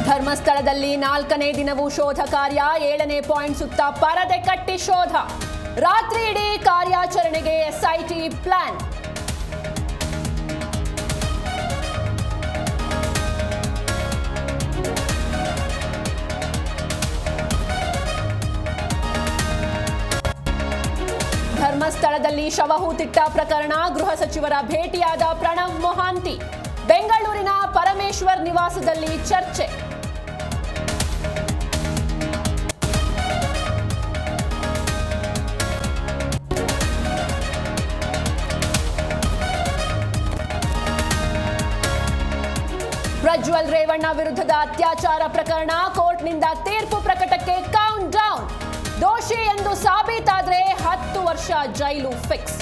ಧರ್ಮಸ್ಥಳದಲ್ಲಿ 4ನೇ ದಿನವೂ ಶೋಧ ಕಾರ್ಯ. 7ನೇ ಪಾಯಿಂಟ್ ಸುತ್ತ ಪರದೆ ಕಟ್ಟಿ ಶೋಧ. ರಾತ್ರಿ ಇಡೀ ಕಾರ್ಯಾಚರಣೆಗೆ ಎಸ್ಐಟಿ ಪ್ಲಾನ್. ಧರ್ಮಸ್ಥಳದಲ್ಲಿ ಶವ ಹೂತಿಟ್ಟ ಪ್ರಕರಣ. ಗೃಹ ಸಚಿವರ ಭೇಟಿಯಾದ ಪ್ರಣವ್ ಮೊಹಾಂತಿ. ಬೆಂಗಳೂರಿನ ಪರಮೇಶ್ವರ್ ನಿವಾಸದಲ್ಲಿ ಚರ್ಚೆ. ಪ್ರಜ್ವಲ್ ರೇವಣ್ಣ ವಿರುದ್ಧದ ಅತ್ಯಾಚಾರ ಪ್ರಕರಣ. ಕೋರ್ಟ್ನಿಂದ ತೀರ್ಪು ಪ್ರಕಟಕ್ಕೆ ಕೌಂಟ್ ಡೌನ್. ದೋಷಿ ಎಂದು ಸಾಬೀತಾದ್ರೆ 10 ವರ್ಷ ಜೈಲು ಫಿಕ್ಸ್.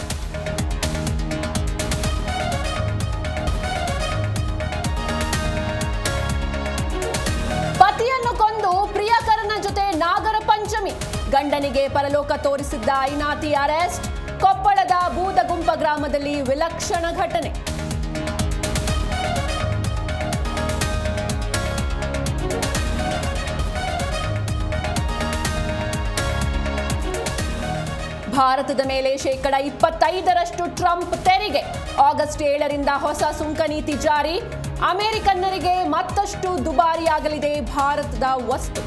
ಪತಿಯನ್ನು ಕೊಂದು ಪ್ರಿಯಕರನ ಜೊತೆ ನಾಗರ ಪಂಚಮಿ. ಗಂಡನಿಗೆ ಪರಲೋಕ ತೋರಿಸಿದ್ದ ಐನಾತಿ ಅರೆಸ್ಟ್. ಕೊಪ್ಪಳದ ಬೂದಗುಂಪ ಗ್ರಾಮದಲ್ಲಿ ವಿಲಕ್ಷಣ ಘಟನೆ. ಭಾರತದ ಮೇಲೆ ಶೇಕಡ 25ರಷ್ಟು ಟ್ರಂಪ್ ತೆರಿಗೆ. ಆಗಸ್ಟ್ 7ರಿಂದ ಹೊಸ ಸುಂಕ ನೀತಿ ಜಾರಿ. ಅಮೆರಿಕನ್ನರಿಗೆ ಮತ್ತಷ್ಟು ದುಬಾರಿಯಾಗಲಿದೆ ಭಾರತದ ವಸ್ತು.